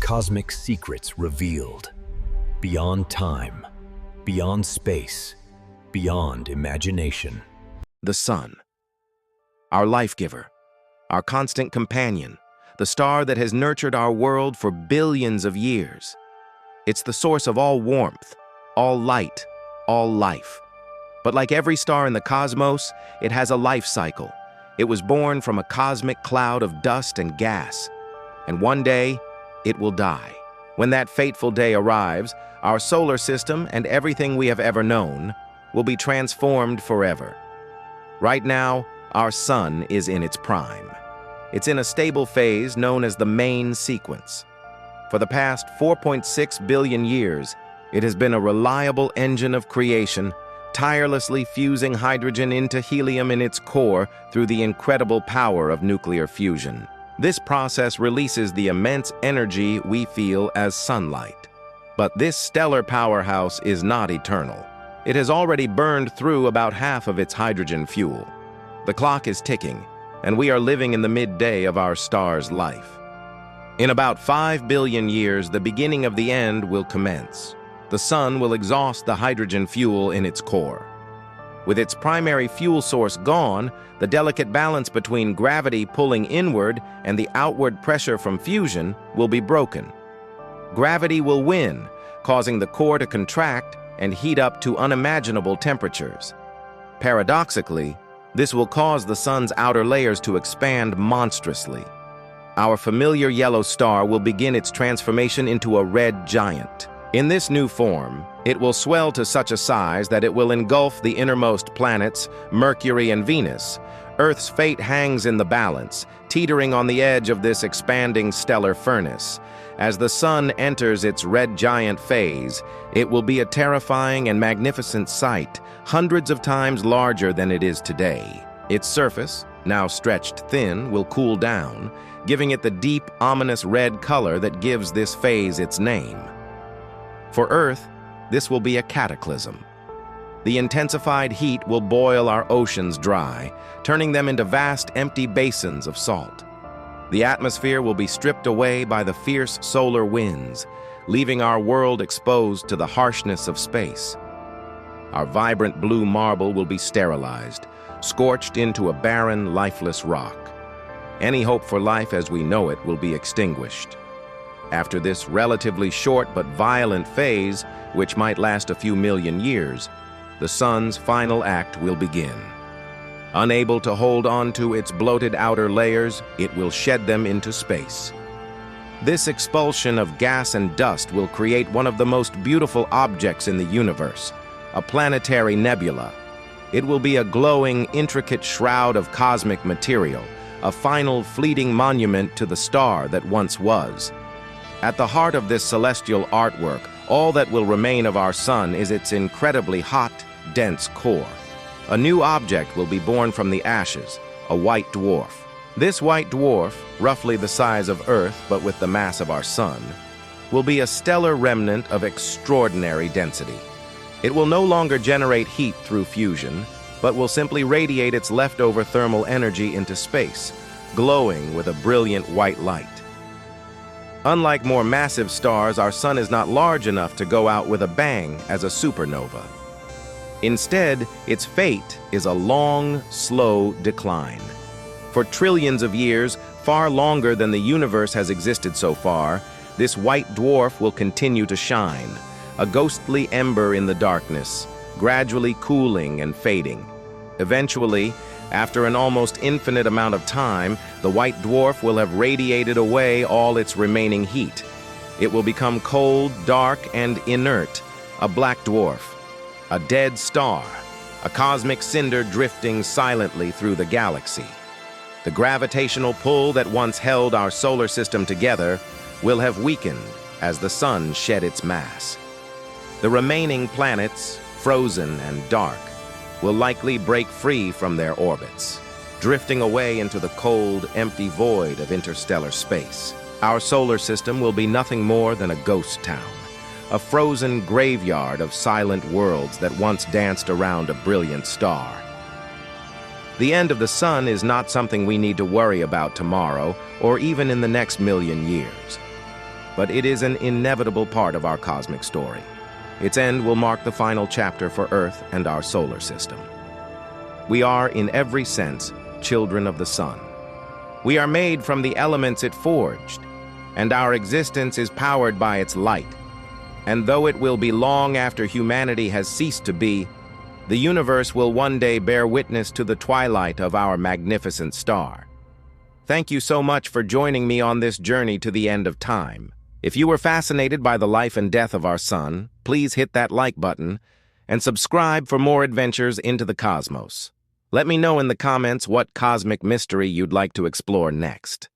cosmic secrets revealed. Beyond time, beyond space, beyond imagination. The sun, our life giver, our constant companion, the star that has nurtured our world for billions of years. It's the source of all warmth, all light, all life. But like every star in the cosmos, it has a life cycle. It was born from a cosmic cloud of dust and gas. And one day, it will die. When that fateful day arrives, our solar system and everything we have ever known will be transformed forever. Right now, our sun is in its prime. It's in a stable phase known as the main sequence. For the past 4.6 billion years, it has been a reliable engine of creation, tirelessly fusing hydrogen into helium in its core through the incredible power of nuclear fusion. This process releases the immense energy we feel as sunlight. But this stellar powerhouse is not eternal. It has already burned through about half of its hydrogen fuel. The clock is ticking, and we are living in the midday of our star's life. In about 5 billion years, the beginning of the end will commence. The sun will exhaust the hydrogen fuel in its core. With its primary fuel source gone, the delicate balance between gravity pulling inward and the outward pressure from fusion will be broken. Gravity will win, causing the core to contract and heat up to unimaginable temperatures. Paradoxically, this will cause the sun's outer layers to expand monstrously. Our familiar yellow star will begin its transformation into a red giant. In this new form, it will swell to such a size that it will engulf the innermost planets, Mercury and Venus. Earth's fate hangs in the balance, teetering on the edge of this expanding stellar furnace. As the sun enters its red giant phase, it will be a terrifying and magnificent sight, hundreds of times larger than it is today. Its surface, now stretched thin, will cool down, giving it the deep, ominous red color that gives this phase its name. For Earth, this will be a cataclysm. The intensified heat will boil our oceans dry, turning them into vast, empty basins of salt. The atmosphere will be stripped away by the fierce solar winds, leaving our world exposed to the harshness of space. Our vibrant blue marble will be sterilized, scorched into a barren, lifeless rock. Any hope for life as we know it will be extinguished. After this relatively short but violent phase, which might last a few million years, the sun's final act will begin. Unable to hold on to its bloated outer layers, it will shed them into space. This expulsion of gas and dust will create one of the most beautiful objects in the universe, a planetary nebula. It will be a glowing, intricate shroud of cosmic material, a final fleeting monument to the star that once was. At the heart of this celestial artwork, all that will remain of our sun is its incredibly hot, dense core. A new object will be born from the ashes, a white dwarf. This white dwarf, roughly the size of Earth but with the mass of our sun, will be a stellar remnant of extraordinary density. It will no longer generate heat through fusion, but will simply radiate its leftover thermal energy into space, glowing with a brilliant white light. Unlike more massive stars, our sun is not large enough to go out with a bang as a supernova. Instead, its fate is a long, slow decline. For trillions of years, far longer than the universe has existed so far, this white dwarf will continue to shine, a ghostly ember in the darkness, gradually cooling and fading. Eventually, after an almost infinite amount of time, the white dwarf will have radiated away all its remaining heat. It will become cold, dark, and inert, a black dwarf, a dead star, a cosmic cinder drifting silently through the galaxy. The gravitational pull that once held our solar system together will have weakened as the sun shed its mass. The remaining planets, frozen and dark, will likely break free from their orbits, drifting away into the cold, empty void of interstellar space. Our solar system will be nothing more than a ghost town, a frozen graveyard of silent worlds that once danced around a brilliant star. The end of the sun is not something we need to worry about tomorrow or even in the next million years. but it is an inevitable part of our cosmic story. Its end will mark the final chapter for Earth and our solar system. We are, in every sense, children of the sun. We are made from the elements it forged, and our existence is powered by its light. And though it will be long after humanity has ceased to be, the universe will one day bear witness to the twilight of our magnificent star. Thank you so much for joining me on this journey to the end of time. If you were fascinated by the life and death of our sun, please hit that like button and subscribe for more adventures into the cosmos. Let me know in the comments what cosmic mystery you'd like to explore next.